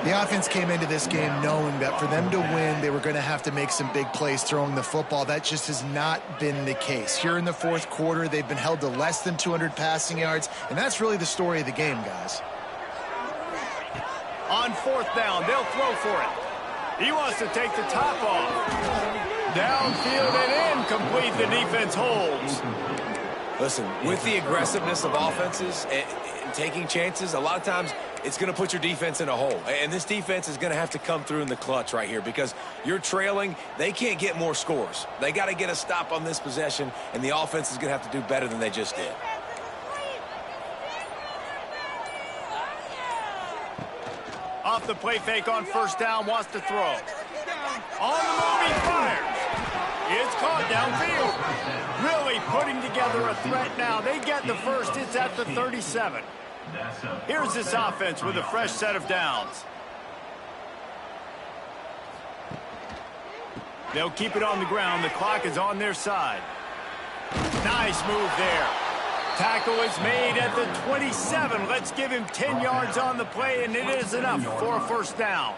The offense came into this game knowing that for them to win, they were going to have to make some big plays throwing the football. That just has not been the case. Here in the 4th quarter, they've been held to less than 200 passing yards, and that's really the story of the game, guys. On 4th down, they'll throw for it. He wants to take the top off. Downfield and incomplete. The defense holds. Listen, with the aggressiveness of offenses and taking chances, a lot of times it's going to put your defense in a hole. And this defense is going to have to come through in the clutch right here, because you're trailing. They can't get more scores. They got to get a stop on this possession, and the offense is going to have to do better than they just did. Off the play fake on 1st down, wants to throw. On the move, he fires. It's caught downfield. Really putting together a threat now. They get the first. It's at the 37. Here's this offense with a fresh set of downs. They'll keep it on the ground. The clock is on their side. Nice move there. Tackle is made at the 27. Let's give him 10 yards on the play, and it is enough for a 1st down.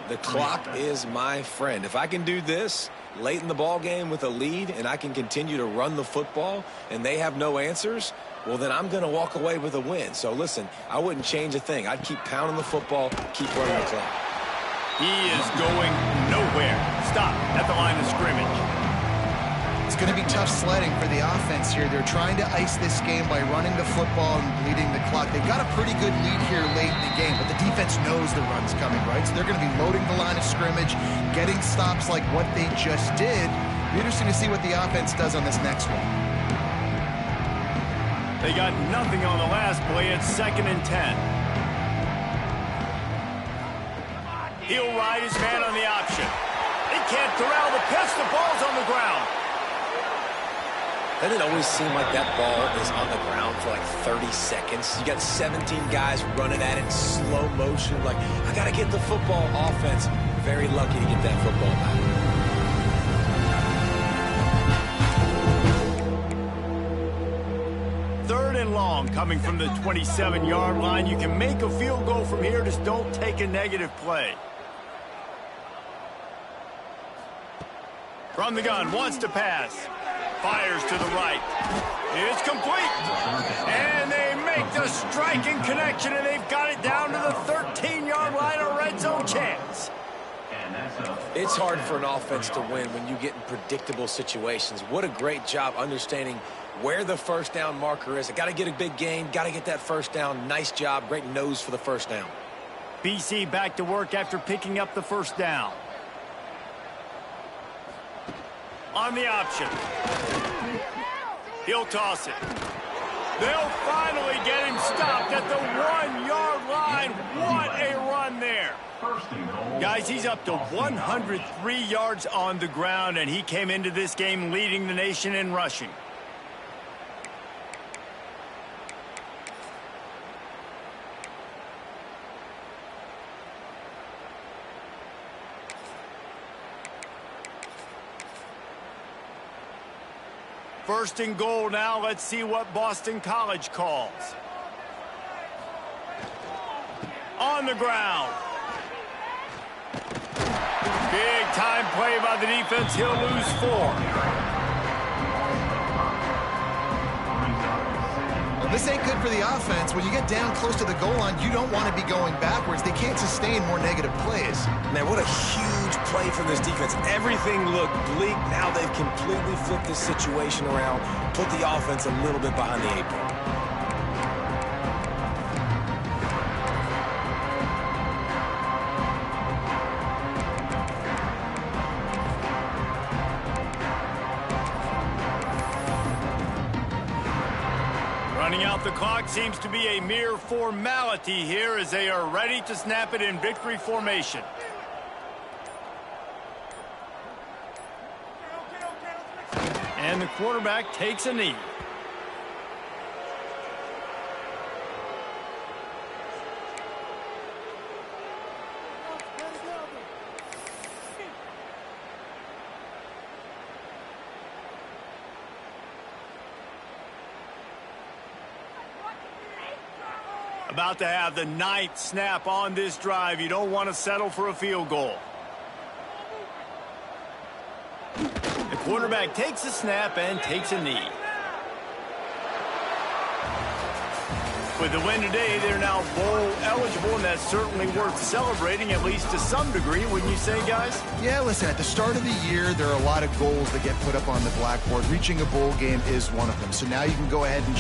The clock is my friend. If I can do this late in the ball game with a lead, and I can continue to run the football, and they have no answers, well, then I'm going to walk away with a win. So, listen, I wouldn't change a thing. I'd keep pounding the football, keep running the clock. He is going nowhere. Stop at the line of scrimmage. It's going to be tough sledding for the offense here. They're trying to ice this game by running the football and bleeding the clock. They've got a pretty good lead here late in the game, but the defense knows the run's coming, right? So they're going to be loading the line of scrimmage, getting stops like what they just did. It'll be interesting to see what the offense does on this next one. They got nothing on the last play. It's 2nd and 10. He'll ride his man on the option. He can't corral the pitch. The ball's on the ground. Doesn't it always seem like that ball is on the ground for like 30 seconds? You got 17 guys running at it in slow motion. Like, I got to get the football. Offense, very lucky to get that football back. 3rd and long coming from the 27-yard line. You can make a field goal from here. Just don't take a negative play. From the gun, wants to pass. Fires to the right. It's complete. And they make the striking connection, and they've got it down to the 13-yard line, a red zone chance. It's hard for an offense to win when you get in predictable situations. What a great job understanding where the 1st down marker is. I got to get a big gain, got to get that 1st down. Nice job, great nose for the 1st down. BC back to work after picking up the 1st down. On the option. He'll toss it. They'll finally get him stopped at the 1-yard line. And what a run there. First and goal. Guys, he's up to 103 yards on the ground, and he came into this game leading the nation in rushing. First and goal now. Let's see what Boston College calls. On the ground. Big time play by the defense. He'll lose 4. Well, this ain't good for the offense. When you get down close to the goal line, you don't want to be going backwards. They can't sustain more negative plays. Man, what a huge play from this defense. Everything looked bleak. Now they've completely flipped this situation around, put the offense a little bit behind the 8 ball. Running out the clock seems to be a mere formality here as they are ready to snap it in victory formation. And the quarterback takes a knee. About to have the 9th snap on this drive. You don't want to settle for a field goal. The quarterback takes a snap and takes a knee. With the win today, they're now bowl eligible, and that's certainly worth celebrating, at least to some degree, wouldn't you say, guys? Yeah, listen, at the start of the year, there are a lot of goals that get put up on the blackboard. Reaching a bowl game is one of them. So now you can go ahead and